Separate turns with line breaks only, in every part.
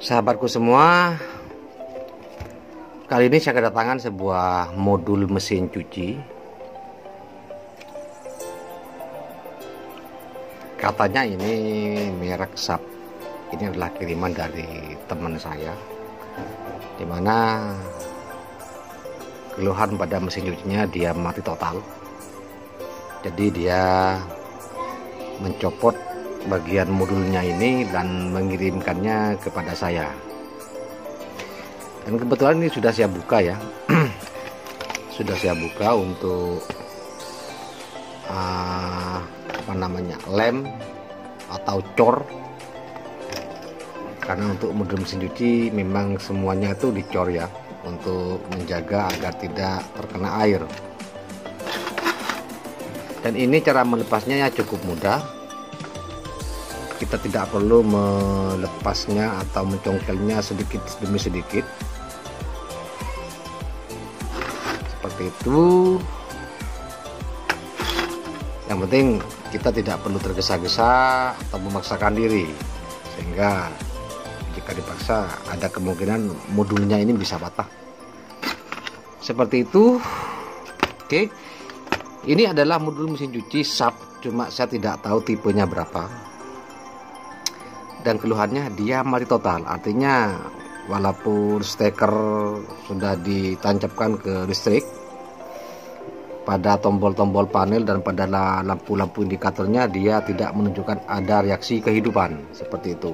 Sahabatku semua, kali ini saya kedatangan sebuah modul mesin cuci. Katanya ini merek SAP. Ini adalah kiriman dari teman saya, dimana keluhan pada mesin cucinya dia mati total. Jadi dia mencopot bagian modulnya ini dan mengirimkannya kepada saya. Dan kebetulan ini sudah saya buka ya. Sudah saya buka untuk lem atau cor. Karena untuk modul mesin cuci memang semuanya itu dicor ya, untuk menjaga agar tidak terkena air. Dan ini cara melepasnya ya cukup mudah. Kita tidak perlu melepasnya atau mencongkelnya sedikit demi sedikit, seperti itu. Yang penting kita tidak perlu tergesa-gesa atau memaksakan diri, sehingga jika dipaksa ada kemungkinan modulnya ini bisa patah, seperti itu. Oke, ini adalah modul mesin cuci SAP, cuma saya tidak tahu tipenya berapa. Dan keluhannya dia mati total, artinya walaupun steker sudah ditancapkan ke listrik, pada tombol-tombol panel dan pada lampu-lampu indikatornya dia tidak menunjukkan ada reaksi kehidupan, seperti itu.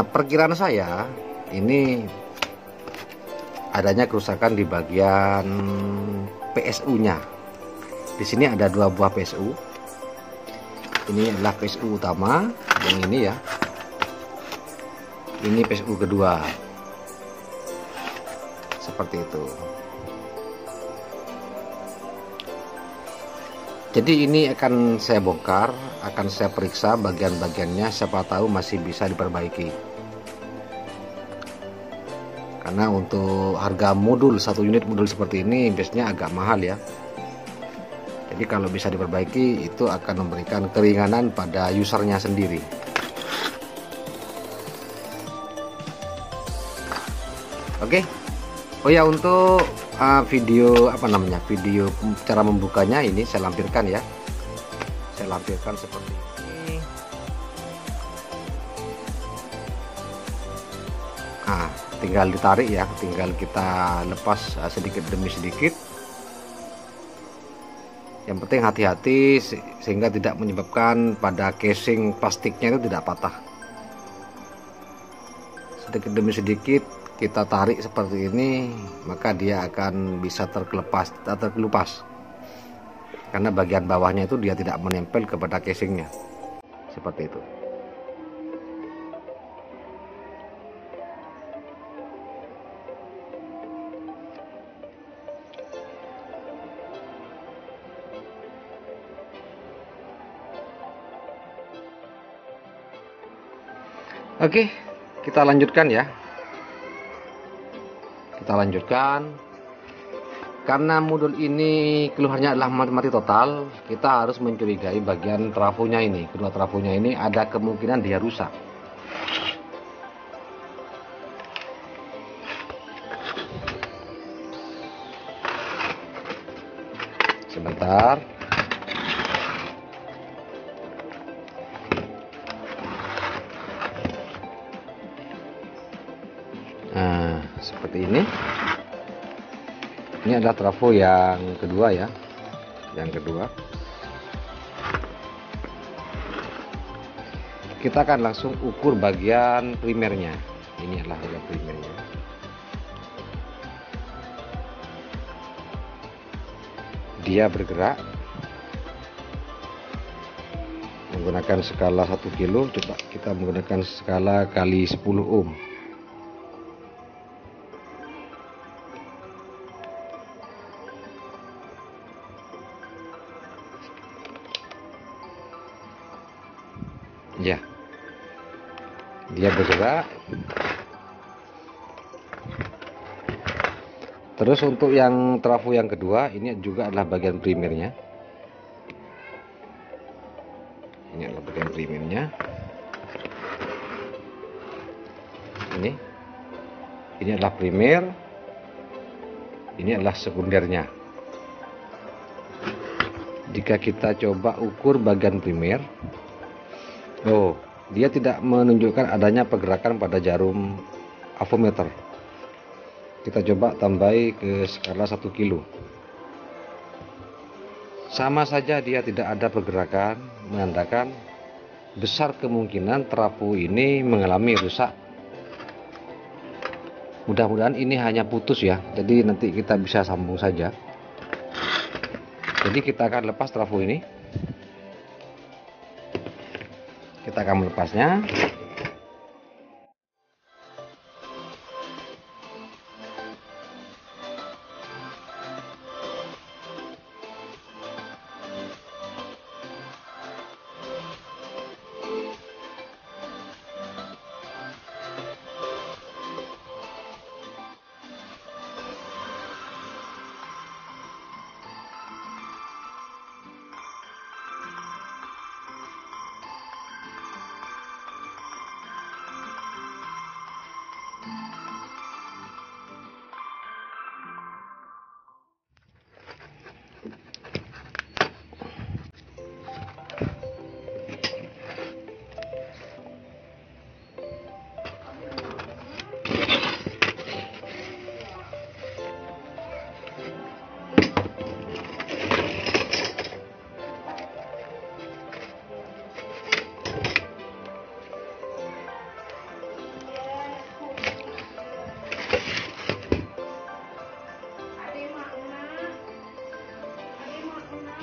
Perkiraan saya ini adanya kerusakan di bagian PSU-nya. Di sini ada dua buah PSU. Ini adalah PSU utama, yang ini ya. Ini PSU kedua, seperti itu. Jadi ini akan saya bongkar, akan saya periksa bagian-bagiannya, siapa tahu masih bisa diperbaiki. Karena untuk harga modul, satu unit modul seperti ini biasanya agak mahal ya. Jadi kalau bisa diperbaiki itu akan memberikan keringanan pada usernya sendiri. Oke. Oh ya, untuk video video cara membukanya ini saya lampirkan ya. Saya lampirkan seperti ini. Tinggal ditarik ya, tinggal kita lepas sedikit demi sedikit. Yang penting hati-hati sehingga tidak menyebabkan pada casing plastiknya itu tidak patah. Sedikit demi sedikit kita tarik seperti ini, maka dia akan bisa terkelupas. Karena bagian bawahnya itu dia tidak menempel kepada casingnya. Seperti itu. Oke, kita lanjutkan ya. Kita lanjutkan. Karena modul ini keluhannya adalah mati total, kita harus mencurigai bagian trafonya ini. Kedua trafonya ini ada kemungkinan dia rusak. Sebentar. Seperti ini. Ini adalah trafo yang kedua ya. Yang kedua. Kita akan langsung ukur bagian primernya. Ini adalah bagian primernya. Dia bergerak menggunakan skala 1 kilo. Coba kita menggunakan skala kali 10 ohm. Ya, dia bergerak. Terus untuk yang trafo yang kedua, ini juga adalah bagian primernya. Ini adalah bagian primernya. Ini adalah primer, ini adalah sekundernya. Jika kita coba ukur bagian primer, dia tidak menunjukkan adanya pergerakan pada jarum avometer. Kita coba tambahi ke skala 1 kilo. Sama saja dia tidak ada pergerakan, menandakan besar kemungkinan trafo ini mengalami rusak. Mudah-mudahan ini hanya putus ya, jadi nanti kita bisa sambung saja. Jadi kita akan lepas trafo ini. Kita akan melepasnya.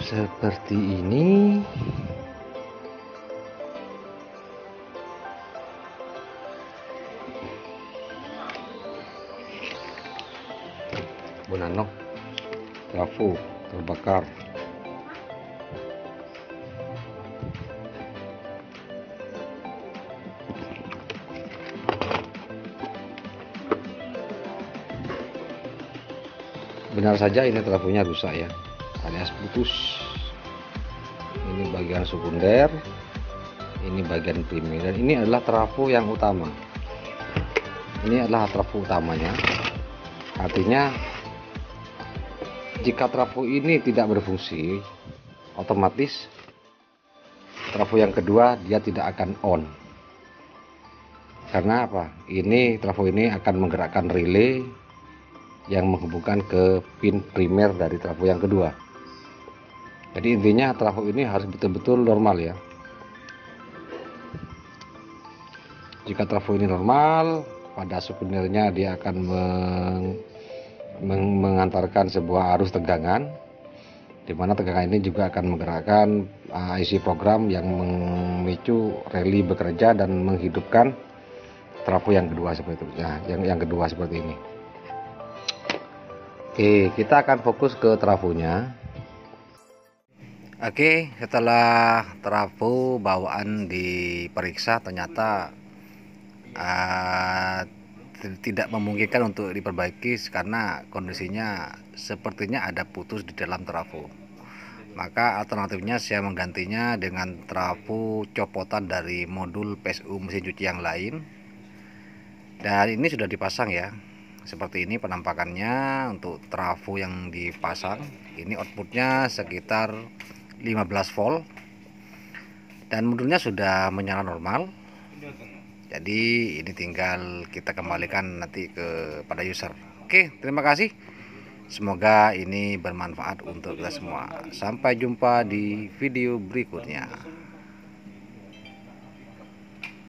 Seperti ini. Bonanok, trafo terbakar. Benar saja ini trafonya rusak ya, alias putus. Ini bagian sekunder, ini bagian primer, dan ini adalah trafo yang utama. Ini adalah trafo utamanya. Artinya jika trafo ini tidak berfungsi, otomatis trafo yang kedua dia tidak akan on. Karena apa? Ini trafo ini akan menggerakkan relay yang menghubungkan ke pin primer dari trafo yang kedua. Jadi intinya trafo ini harus betul-betul normal ya. Jika trafo ini normal, pada sekundernya dia akan mengantarkan sebuah arus tegangan, di mana tegangan ini juga akan menggerakkan IC program yang memicu relay bekerja dan menghidupkan trafo yang kedua seperti itu. Ya, yang kedua seperti ini. Oke, kita akan fokus ke trafonya. Oke, setelah trafo bawaan diperiksa ternyata tidak memungkinkan untuk diperbaiki karena kondisinya sepertinya ada putus di dalam trafo. Maka alternatifnya saya menggantinya dengan trafo copotan dari modul PSU mesin cuci yang lain. Dan ini sudah dipasang ya. Seperti ini penampakannya untuk trafo yang dipasang. Ini outputnya sekitar 15 volt dan modulnya sudah menyala normal. Jadi ini tinggal kita kembalikan nanti kepada user. Oke, terima kasih. Semoga ini bermanfaat untuk kita semua. Sampai jumpa di video berikutnya.